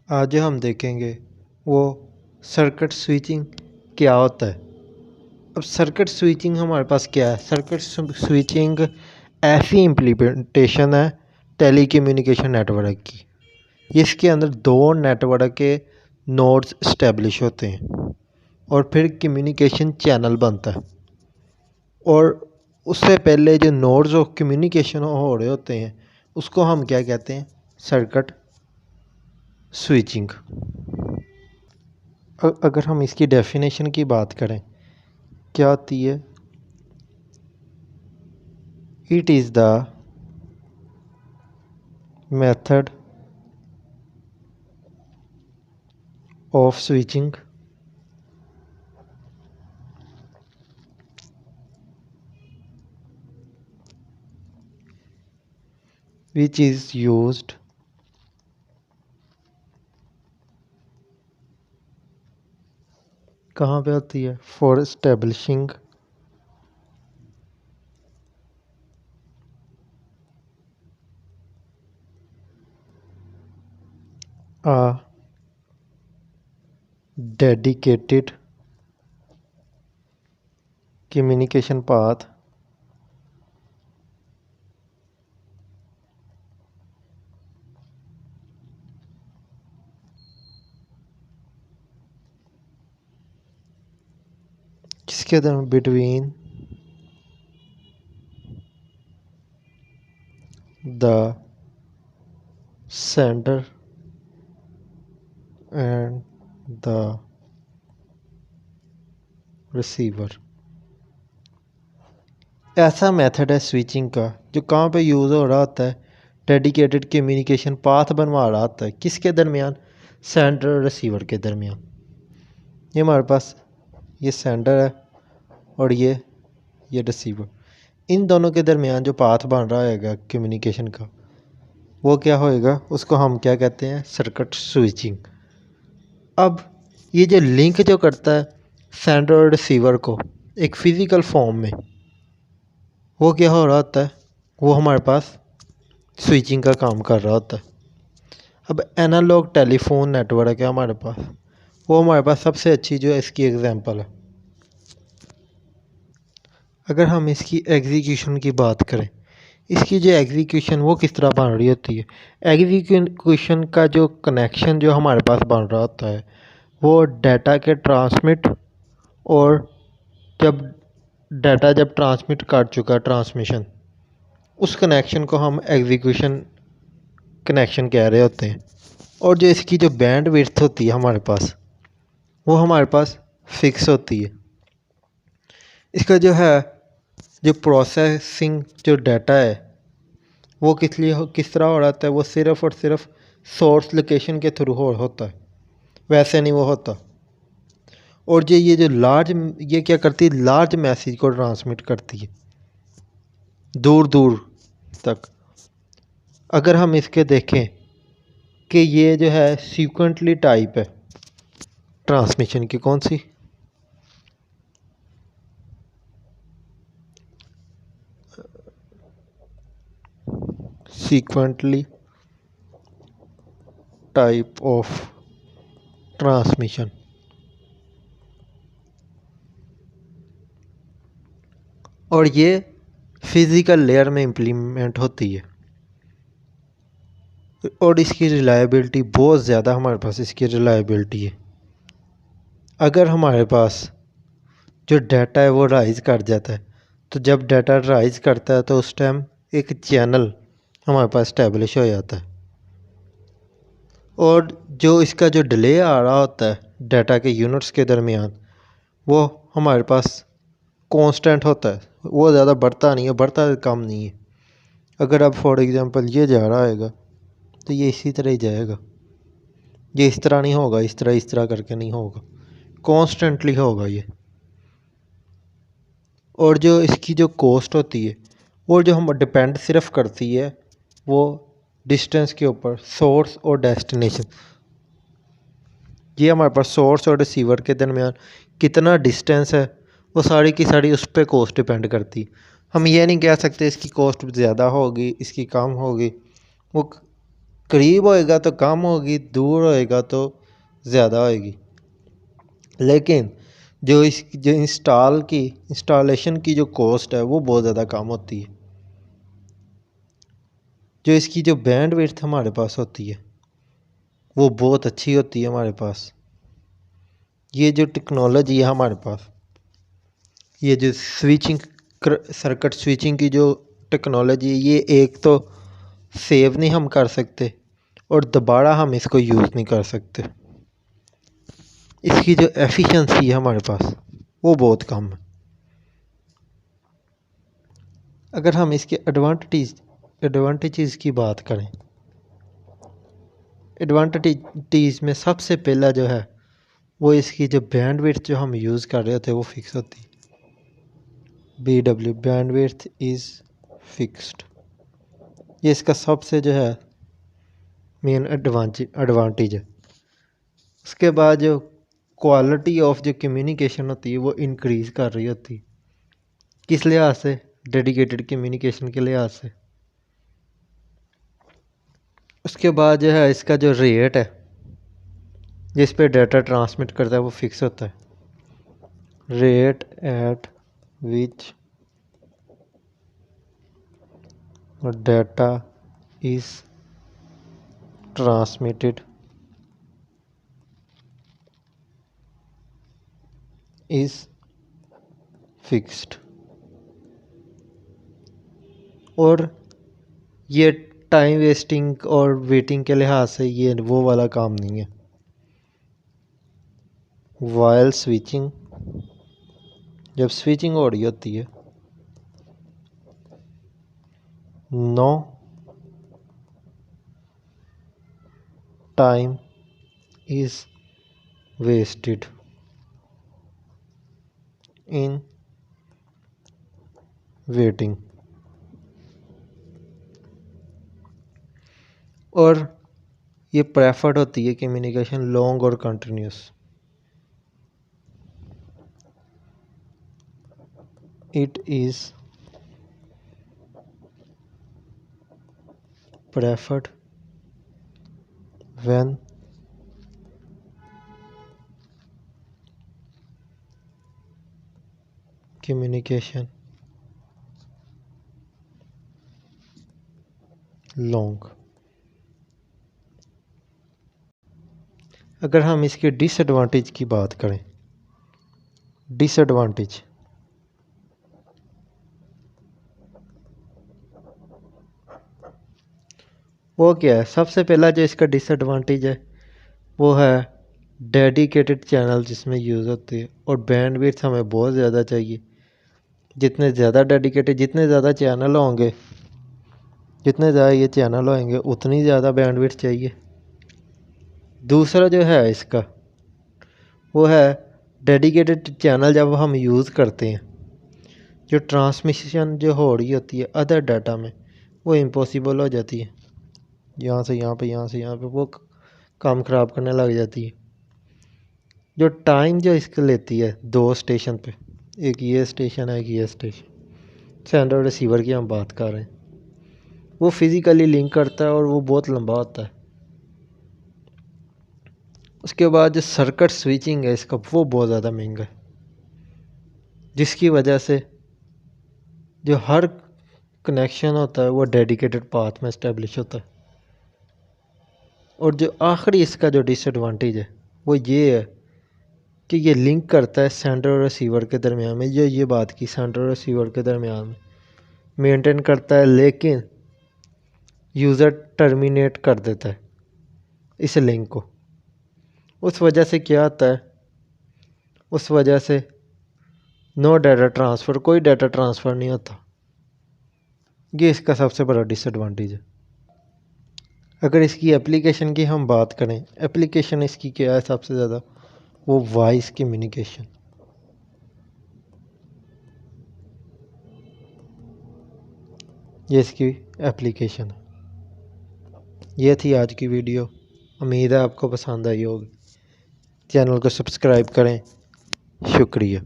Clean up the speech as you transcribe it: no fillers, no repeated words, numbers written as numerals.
आज जो हम देखेंगे वो सर्किट स्विचिंग क्या होता है। अब सर्किट स्विचिंग हमारे पास क्या है? सर्किट स्विचिंग ऐसी इम्प्लीमेंटेशन है टेलीकम्युनिकेशन नेटवर्क की, इसके अंदर दो नेटवर्क के नोड्स इस्टेब्लिश होते हैं और फिर कम्युनिकेशन चैनल बनता है। और उससे पहले जो नोड्स ऑफ कम्युनिकेशन हो रहे होते हैं उसको हम क्या कहते हैं? Circuit switching. अगर हम इसकी डेफिनेशन की बात करें क्या होती है? It is the method of switching which is used कहाँ पे होती है? For establishing a dedicated communication path जिसके अंदर between the sender and the receiver. ऐसा मेथड है स्विचिंग का जो कहाँ पे यूज़ हो रहा होता है? डेडिकेटेड कम्युनिकेशन पाथ बनवा रहा होता है किसके दरमियान? सेंडर और रिसीवर के दरमियान। ये हमारे पास ये सेंडर है और ये रिसीवर। इन दोनों के दरमियान जो पाथ बन रहा होगा कम्युनिकेशन का वो क्या होएगा? उसको हम क्या कहते हैं? Circuit switching. अब ये जो लिंक जो करता है सेंडर और रिसीवर को एक फ़िज़िकल फॉर्म में, वो क्या हो रहा होता है? वो हमारे पास स्विचिंग का काम कर रहा होता है। अब एनालॉग टेलीफोन नेटवर्क है हमारे पास, वो हमारे पास सबसे अच्छी जो है इसकी एग्जांपल है। अगर हम इसकी एग्जीक्यूशन की बात करें, इसकी जो एग्जीक्यूशन वो किस तरह बन रही होती है? एग्जीक्यूशन का जो कनेक्शन जो हमारे पास बन रहा होता है वो डाटा के ट्रांसमिट, और जब डाटा जब ट्रांसमिट कर चुका ट्रांसमिशन, उस कनेक्शन को हम एग्जीक्यूशन कनेक्शन कह रहे होते हैं। और जो इसकी जो बैंड विड्थ होती है हमारे पास वो हमारे पास फिक्स होती है। इसका जो है जो प्रोसेसिंग जो डाटा है वो किस तरह हो रहा है? वो सिर्फ़ और सिर्फ सोर्स लोकेशन के थ्रू होता है, वैसे नहीं वो होता। और ये जो लार्ज ये क्या करती है? लार्ज मैसेज को ट्रांसमिट करती है दूर दूर तक। अगर हम इसके देखें कि ये जो है सीक्वेंटली टाइप है ट्रांसमिशन की, कौन सी? Sequentially type of transmission. और ये फिज़िकल लेयर में इम्प्लीमेंट होती है और इसकी रिलायबिलिटी बहुत ज़्यादा हमारे पास इसकी रिलायबिलिटी है। अगर हमारे पास जो डाटा है वो राइज़ कर जाता है, तो जब डाटा राइज़ करता है तो उस टाइम एक चैनल हमारे पास इस्टेब्लिश हो जाता है। और जो इसका जो डिले आ रहा होता है डाटा के यूनिट्स के दरमियान वो हमारे पास कांस्टेंट होता है, वो ज़्यादा बढ़ता नहीं है, बढ़ता कम नहीं है। अगर अब फॉर एग्ज़ाम्पल ये जा रहा है तो ये इसी तरह ही जाएगा, ये इस तरह नहीं होगा, इस तरह करके नहीं होगा, कॉन्स्टेंटली होगा ये। और जो इसकी जो कॉस्ट होती है वो जो हम डिपेंड सिर्फ करती है वो डिस्टेंस के ऊपर, सोर्स और डेस्टिनेशन। ये हमारे पास सोर्स और रिसीवर के दरमियान कितना डिस्टेंस है वो सारी की सारी उस पर कॉस्ट डिपेंड करती है। हम ये नहीं कह सकते इसकी कॉस्ट ज़्यादा होगी इसकी कम होगी, वो करीब होएगा तो कम होगी, दूर होएगा तो ज़्यादा होएगी। लेकिन जो इंस्टॉलेशन की जो कॉस्ट है वो बहुत ज़्यादा कम होती है। जो इसकी जो बैंडविड्थ हमारे पास होती है वो बहुत अच्छी होती है हमारे पास। ये जो टेक्नोलॉजी है हमारे पास, ये जो सर्किट स्विचिंग की जो टेक्नोलॉजी है, ये एक तो सेव नहीं हम कर सकते और दोबारा हम इसको यूज़ नहीं कर सकते। इसकी जो एफिशिएंसी है हमारे पास वो बहुत कम है। अगर हम इसके एडवांटेजेस की बात करें, एडवांटेज में सबसे पहला जो है वो इसकी जो बैंडविड्थ जो हम यूज़ कर रहे होते हैं वो फिक्स होती है। BW बैंडविड्थ इज़ फिक्स्ड, ये इसका सबसे जो है मेन एडवांटेज है। उसके बाद जो क्वालिटी ऑफ जो कम्युनिकेशन होती है वो इंक्रीज़ कर रही होती है। किस लिहाज से? डेडिकेटेड कम्युनिकेशन के लिहाज से। उसके बाद जो है इसका जो रेट है जिस पे डाटा ट्रांसमिट करता है वो फिक्स होता है। Rate at which data is transmitted is fixed. और ये टाइम वेस्टिंग और वेटिंग के लिहाज से ये वो वाला काम नहीं है। वाइल स्विचिंग, जब स्विचिंग हो रही होती है, no time is wasted in waiting. और ये प्रेफर्ड होती है कम्युनिकेशन लॉन्ग और continuous. It is preferred when communication long. अगर हम इसके डिसएडवांटेज की बात करें, डिसएडवांटेज वो क्या है? सबसे पहला जो इसका डिसएडवांटेज है वो है डेडिकेटेड चैनल जिसमें यूज़ होते हैं और बैंडविड्थ हमें बहुत ज़्यादा चाहिए। जितने ज़्यादा डेडिकेटेड, जितने ज़्यादा चैनल होंगे, जितने ज़्यादा ये चैनल होंगे उतनी ज़्यादा बैंडविड्थ चाहिए। दूसरा जो है इसका वो है डेडिकेटेड चैनल जब हम यूज़ करते हैं, जो ट्रांसमिशन जो हो रही होती है अदर डाटा में वो इम्पॉसिबल हो जाती है। यहाँ से यहाँ पे, यहाँ से यहाँ पे, वो काम ख़राब करने लग जाती है। जो टाइम जो इसके लेती है दो स्टेशन पे, एक ये स्टेशन है, एक ये स्टेशन, सेंडर और रिसीवर की हम बात कर रहे हैं, वो फिज़िकली लिंक करता है और वो बहुत लंबा होता है। उसके बाद जो सर्किट स्विचिंग है इसका वो बहुत ज़्यादा महंगा है, जिसकी वजह से जो हर कनेक्शन होता है वो डेडिकेटेड पाथ में इस्टेब्लिश होता है। और जो आखिरी इसका जो डिसएडवांटेज है वो ये है कि ये लिंक करता है सेंडर और रिसीवर के दरमियान में। ये बात की सेंडर और रिसीवर के दरमियान में मेंटेन करता है, लेकिन यूज़र टर्मिनेट कर देता है इस लिंक को। उस वजह से क्या होता है, उस वजह से नो डाटा ट्रांसफ़र, कोई डाटा ट्रांसफ़र नहीं होता। ये इसका सबसे बड़ा डिसएडवांटेज है। अगर इसकी एप्लीकेशन की हम बात करें, एप्लीकेशन इसकी क्या है सबसे ज़्यादा, वो वॉइस कम्युनिकेशन। ये इसकी एप्लीकेशन है। ये थी आज की वीडियो, उम्मीद है आपको पसंद आई होगी। चैनल को सब्सक्राइब करें। शुक्रिया।